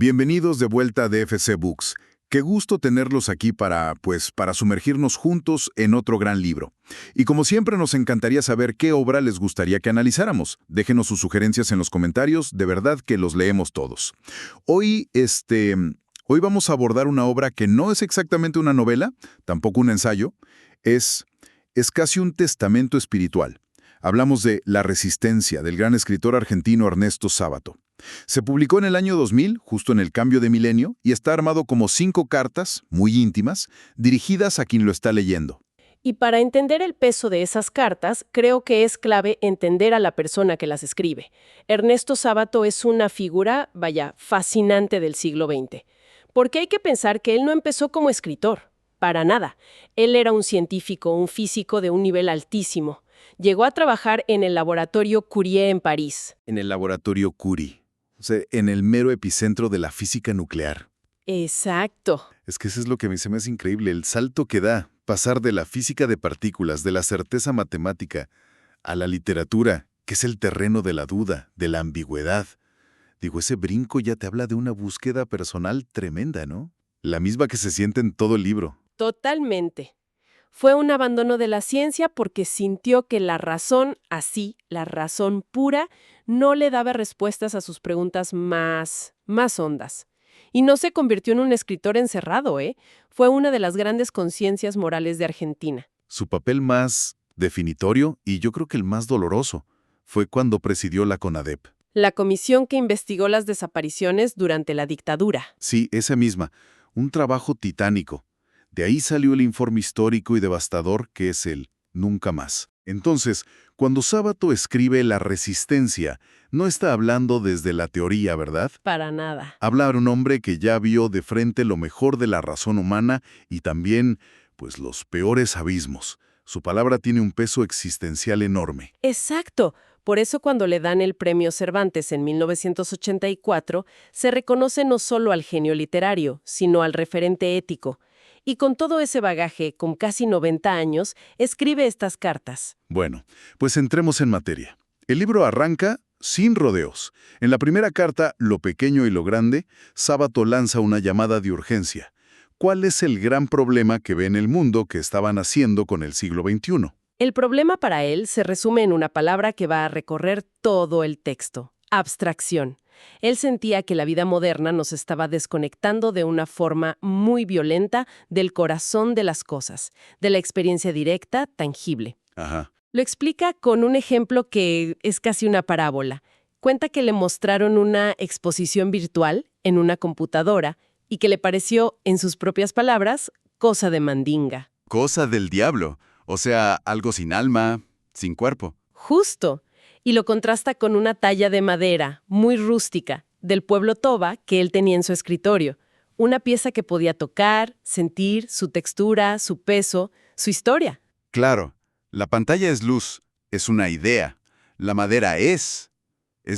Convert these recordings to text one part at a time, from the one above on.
Bienvenidos de vuelta a DFC Books. Qué gusto tenerlos aquí para sumergirnos juntos en otro gran libro. Y como siempre nos encantaría saber qué obra les gustaría que analizáramos. Déjenos sus sugerencias en los comentarios, de verdad que los leemos todos. Hoy vamos a abordar una obra que no es exactamente una novela, tampoco un ensayo, es casi un testamento espiritual. Hablamos de La Resistencia, del gran escritor argentino Ernesto Sábato. Se publicó en el año 2000, justo en el cambio de milenio, y está armado como 5 cartas, muy íntimas, dirigidas a quien lo está leyendo. Y para entender el peso de esas cartas, creo que es clave entender a la persona que las escribe. Ernesto Sábato es una figura, fascinante del siglo XX. Porque hay que pensar que él no empezó como escritor, para nada. Él era un científico, un físico de un nivel altísimo. Llegó a trabajar en el laboratorio Curie en París. En el laboratorio Curie. O sea, en el mero epicentro de la física nuclear. Exacto. Es que eso es lo que a mí se me hace increíble, el salto que da, pasar de la física de partículas, de la certeza matemática, a la literatura, que es el terreno de la duda, de la ambigüedad. Digo, ese brinco ya te habla de una búsqueda personal tremenda, ¿no? La misma que se siente en todo el libro. Totalmente. Fue un abandono de la ciencia porque sintió que la razón, la razón pura, no le daba respuestas a sus preguntas más hondas. Y no se convirtió en un escritor encerrado, ¿eh? Fue una de las grandes conciencias morales de Argentina. Su papel más definitorio, y yo creo que el más doloroso, fue cuando presidió la CONADEP. La comisión que investigó las desapariciones durante la dictadura. Sí, esa misma. Un trabajo titánico. De ahí salió el informe histórico y devastador que es el Nunca Más. Entonces, cuando Sábato escribe La Resistencia, no está hablando desde la teoría, ¿verdad? Para nada. Habla de un hombre que ya vio de frente lo mejor de la razón humana y también, pues, los peores abismos. Su palabra tiene un peso existencial enorme. Exacto. Por eso cuando le dan el premio Cervantes en 1984, se reconoce no solo al genio literario, sino al referente ético. Y con todo ese bagaje, con casi 90 años, escribe estas cartas. Bueno, pues entremos en materia. El libro arranca sin rodeos. En la primera carta, Lo pequeño y lo grande, Sábato lanza una llamada de urgencia. ¿Cuál es el gran problema que ve en el mundo que estaban haciendo con el siglo XXI? El problema para él se resume en una palabra que va a recorrer todo el texto: abstracción. Él sentía que la vida moderna nos estaba desconectando de una forma muy violenta del corazón de las cosas, de la experiencia directa, tangible. Ajá. Lo explica con un ejemplo que es casi una parábola. Cuenta que le mostraron una exposición virtual en una computadora y que le pareció, en sus propias palabras, cosa de mandinga. Cosa del diablo. O sea, algo sin alma, sin cuerpo. Justo. Y lo contrasta con una talla de madera, muy rústica, del pueblo Toba que él tenía en su escritorio. Una pieza que podía tocar, sentir, su textura, su peso, su historia. Claro, la pantalla es luz, es una idea. La madera es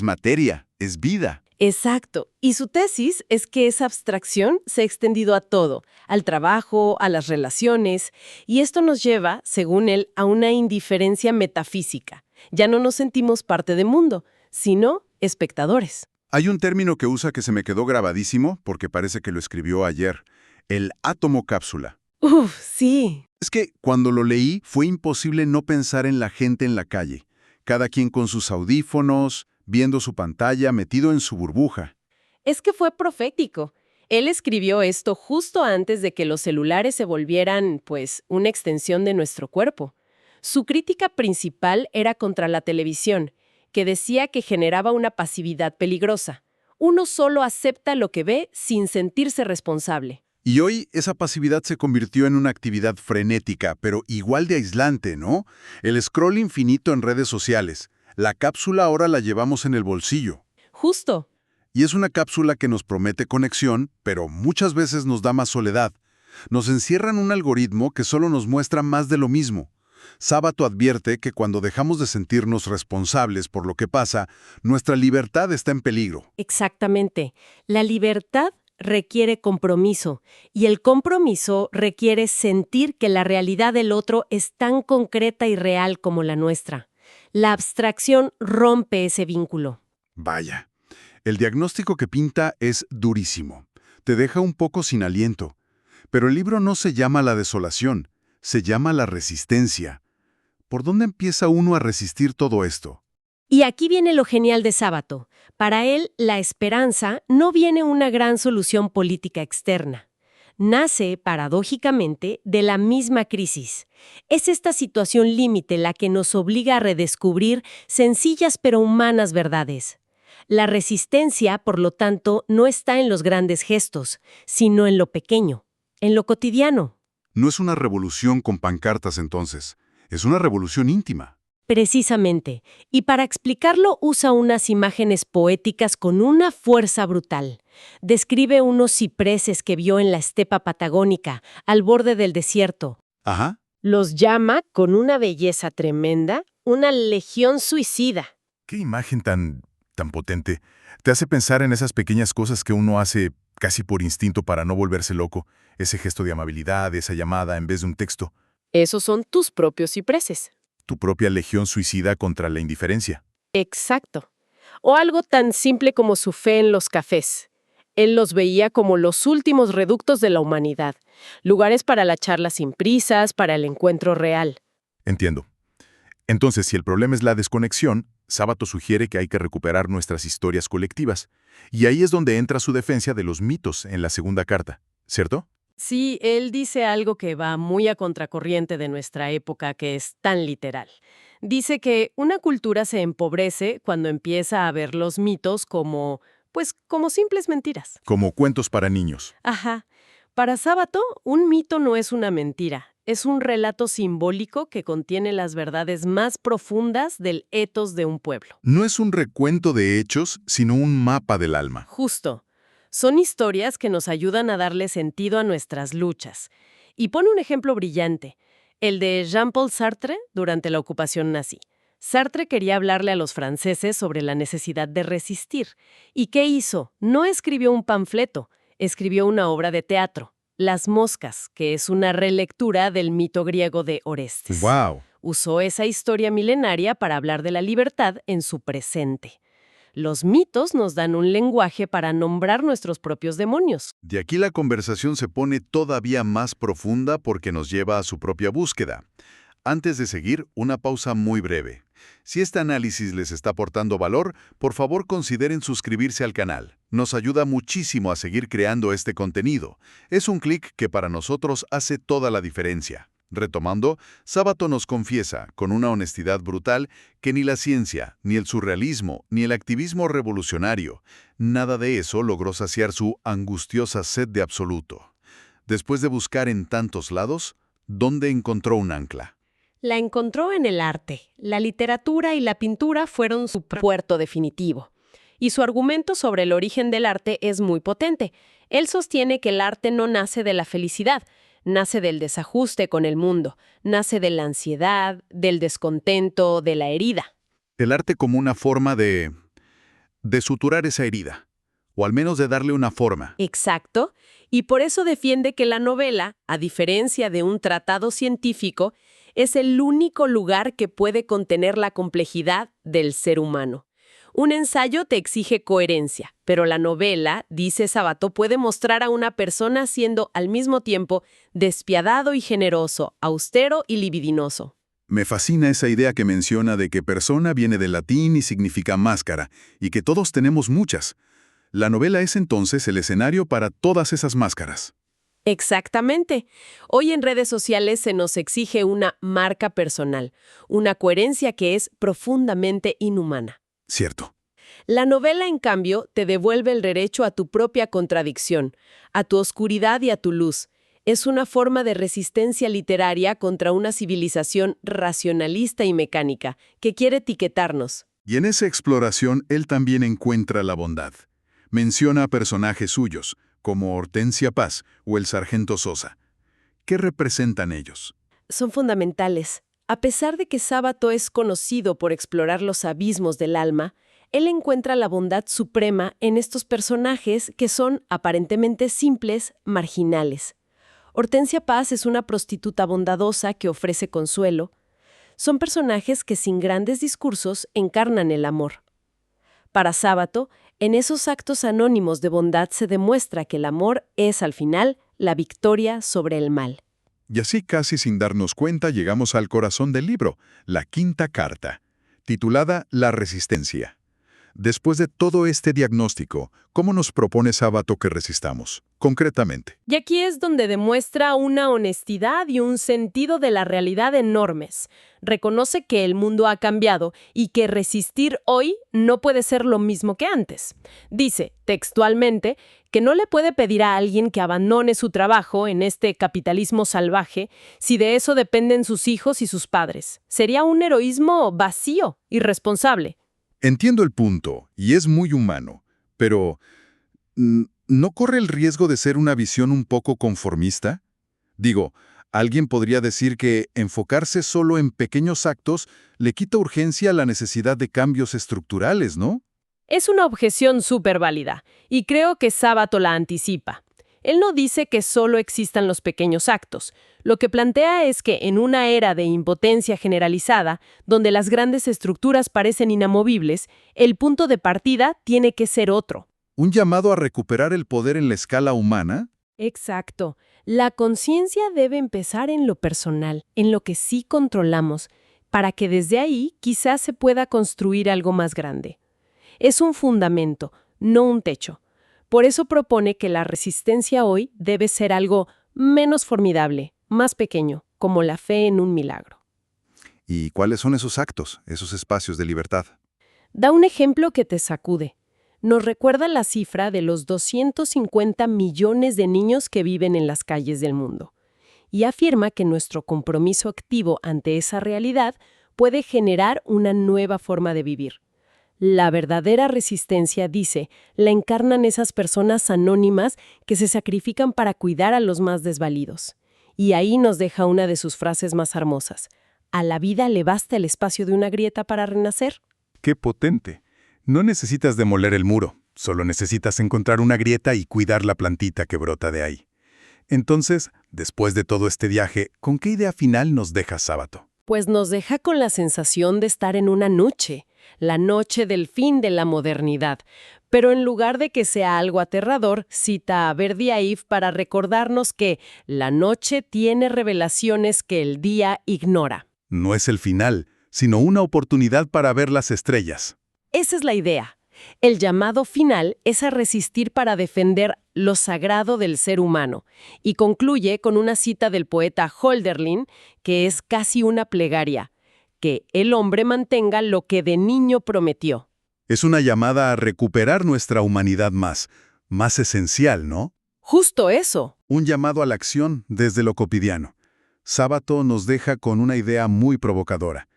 materia, es vida. Exacto. Y su tesis es que esa abstracción se ha extendido a todo, al trabajo, a las relaciones, y esto nos lleva, según él, a una indiferencia metafísica. Ya no nos sentimos parte del mundo, sino espectadores. Hay un término que usa que se me quedó grabadísimo porque parece que lo escribió ayer, el átomo cápsula. Uf, sí. Es que cuando lo leí fue imposible no pensar en la gente en la calle, cada quien con sus audífonos, viendo su pantalla, metido en su burbuja. Es que fue profético. Él escribió esto justo antes de que los celulares se volvieran, una extensión de nuestro cuerpo. Su crítica principal era contra la televisión, que decía que generaba una pasividad peligrosa. Uno solo acepta lo que ve sin sentirse responsable. Y hoy esa pasividad se convirtió en una actividad frenética, pero igual de aislante, ¿no? El scroll infinito en redes sociales. La cápsula ahora la llevamos en el bolsillo. Justo. Y es una cápsula que nos promete conexión, pero muchas veces nos da más soledad. Nos encierra en un algoritmo que solo nos muestra más de lo mismo. Sábato advierte que cuando dejamos de sentirnos responsables por lo que pasa, nuestra libertad está en peligro. Exactamente. La libertad requiere compromiso, y el compromiso requiere sentir que la realidad del otro es tan concreta y real como la nuestra. La abstracción rompe ese vínculo. Vaya. El diagnóstico que pinta es durísimo. Te deja un poco sin aliento. Pero el libro no se llama La desolación, se llama La resistencia. ¿Por dónde empieza uno a resistir todo esto? Y aquí viene lo genial de Sábato. Para él, la esperanza no viene una gran solución política externa. Nace, paradójicamente, de la misma crisis. Es esta situación límite la que nos obliga a redescubrir sencillas pero humanas verdades. La resistencia, por lo tanto, no está en los grandes gestos, sino en lo pequeño, en lo cotidiano. No es una revolución con pancartas entonces, es una revolución íntima. Precisamente, y para explicarlo usa unas imágenes poéticas con una fuerza brutal. Describe unos cipreses que vio en la estepa patagónica, al borde del desierto. Ajá. Los llama, con una belleza tremenda, una legión suicida. Qué imagen tan potente. Te hace pensar en esas pequeñas cosas que uno hace casi por instinto para no volverse loco. Ese gesto de amabilidad, esa llamada en vez de un texto. Esos son tus propios cipreses. Tu propia legión suicida contra la indiferencia. Exacto. O algo tan simple como su fe en los cafés. Él los veía como los últimos reductos de la humanidad, lugares para la charla sin prisas, para el encuentro real. Entiendo. Entonces, si el problema es la desconexión, Sábato sugiere que hay que recuperar nuestras historias colectivas. Y ahí es donde entra su defensa de los mitos en la segunda carta, ¿cierto? Sí, él dice algo que va muy a contracorriente de nuestra época, que es tan literal. Dice que una cultura se empobrece cuando empieza a ver los mitos como, pues, como simples mentiras. Como cuentos para niños. Ajá. Para Sábato, un mito no es una mentira. Es un relato simbólico que contiene las verdades más profundas del etos de un pueblo. No es un recuento de hechos, sino un mapa del alma. Justo. Son historias que nos ayudan a darle sentido a nuestras luchas. Y pone un ejemplo brillante, el de Jean-Paul Sartre durante la ocupación nazi. Sartre quería hablarle a los franceses sobre la necesidad de resistir. ¿Y qué hizo? No escribió un panfleto, escribió una obra de teatro, Las Moscas, que es una relectura del mito griego de Orestes. ¡Wow! Usó esa historia milenaria para hablar de la libertad en su presente. Los mitos nos dan un lenguaje para nombrar nuestros propios demonios. De aquí la conversación se pone todavía más profunda porque nos lleva a su propia búsqueda. Antes de seguir, una pausa muy breve. Si este análisis les está aportando valor, por favor consideren suscribirse al canal. Nos ayuda muchísimo a seguir creando este contenido. Es un clic que para nosotros hace toda la diferencia. Retomando, Sábato nos confiesa, con una honestidad brutal, que ni la ciencia, ni el surrealismo, ni el activismo revolucionario, nada de eso logró saciar su angustiosa sed de absoluto. Después de buscar en tantos lados, ¿dónde encontró un ancla? La encontró en el arte. La literatura y la pintura fueron su puerto definitivo. Y su argumento sobre el origen del arte es muy potente. Él sostiene que el arte no nace de la felicidad, nace del desajuste con el mundo, nace de la ansiedad, del descontento, de la herida. El arte como una forma de suturar esa herida, o al menos de darle una forma. Exacto, y por eso defiende que la novela, a diferencia de un tratado científico, es el único lugar que puede contener la complejidad del ser humano. Un ensayo te exige coherencia, pero la novela, dice Sábato, puede mostrar a una persona siendo al mismo tiempo despiadado y generoso, austero y libidinoso. Me fascina esa idea que menciona de que persona viene del latín y significa máscara, y que todos tenemos muchas. La novela es entonces el escenario para todas esas máscaras. Exactamente. Hoy en redes sociales se nos exige una marca personal, una coherencia que es profundamente inhumana. Cierto. La novela, en cambio, te devuelve el derecho a tu propia contradicción, a tu oscuridad y a tu luz. Es una forma de resistencia literaria contra una civilización racionalista y mecánica que quiere etiquetarnos. Y en esa exploración él también encuentra la bondad. Menciona a personajes suyos, como Hortensia Paz o el sargento Sosa. ¿Qué representan ellos? Son fundamentales. A pesar de que Sábato es conocido por explorar los abismos del alma, él encuentra la bondad suprema en estos personajes que son aparentemente simples, marginales. Hortensia Paz es una prostituta bondadosa que ofrece consuelo. Son personajes que sin grandes discursos encarnan el amor. Para Sábato, en esos actos anónimos de bondad se demuestra que el amor es, al final, la victoria sobre el mal. Y así, casi sin darnos cuenta, llegamos al corazón del libro, la quinta carta, titulada La resistencia. Después de todo este diagnóstico, ¿cómo nos propone Sábato que resistamos, concretamente? Y aquí es donde demuestra una honestidad y un sentido de la realidad enormes. Reconoce que el mundo ha cambiado y que resistir hoy no puede ser lo mismo que antes. Dice, textualmente, que no le puede pedir a alguien que abandone su trabajo en este capitalismo salvaje si de eso dependen sus hijos y sus padres. Sería un heroísmo vacío, irresponsable. Entiendo el punto, y es muy humano, pero ¿no corre el riesgo de ser una visión un poco conformista? Digo, alguien podría decir que enfocarse solo en pequeños actos le quita urgencia a la necesidad de cambios estructurales, ¿no? Es una objeción súper válida, y creo que Sábato la anticipa. Él no dice que solo existan los pequeños actos. Lo que plantea es que en una era de impotencia generalizada, donde las grandes estructuras parecen inamovibles, el punto de partida tiene que ser otro. ¿Un llamado a recuperar el poder en la escala humana? Exacto. La conciencia debe empezar en lo personal, en lo que sí controlamos, para que desde ahí quizás se pueda construir algo más grande. Es un fundamento, no un techo. Por eso propone que la resistencia hoy debe ser algo menos formidable, más pequeño, como la fe en un milagro. ¿Y cuáles son esos actos, esos espacios de libertad? Da un ejemplo que te sacude. Nos recuerda la cifra de los 250 millones de niños que viven en las calles del mundo. Y afirma que nuestro compromiso activo ante esa realidad puede generar una nueva forma de vivir. La verdadera resistencia, dice, la encarnan esas personas anónimas que se sacrifican para cuidar a los más desvalidos. Y ahí nos deja una de sus frases más hermosas. ¿A la vida le basta el espacio de una grieta para renacer? ¡Qué potente! No necesitas demoler el muro, solo necesitas encontrar una grieta y cuidar la plantita que brota de ahí. Entonces, después de todo este viaje, ¿con qué idea final nos deja Sábato? Pues nos deja con la sensación de estar en una noche, la noche del fin de la modernidad. Pero en lugar de que sea algo aterrador, cita a Berdiaev para recordarnos que la noche tiene revelaciones que el día ignora. No es el final, sino una oportunidad para ver las estrellas. Esa es la idea. El llamado final es a resistir para defender lo sagrado del ser humano, y concluye con una cita del poeta Hölderlin, que es casi una plegaria, que el hombre mantenga lo que de niño prometió. Es una llamada a recuperar nuestra humanidad más esencial, ¿no? Justo eso. Un llamado a la acción desde lo cotidiano. Sábato nos deja con una idea muy provocadora.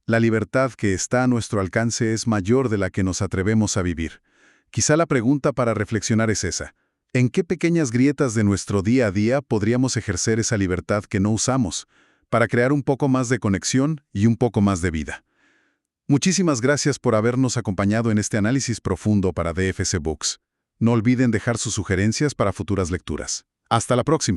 La libertad que está a nuestro alcance es mayor de la que nos atrevemos a vivir. Quizá la pregunta para reflexionar es esa. ¿En qué pequeñas grietas de nuestro día a día podríamos ejercer esa libertad que no usamos, para crear un poco más de conexión y un poco más de vida? Muchísimas gracias por habernos acompañado en este análisis profundo para DFC Books. No olviden dejar sus sugerencias para futuras lecturas. Hasta la próxima.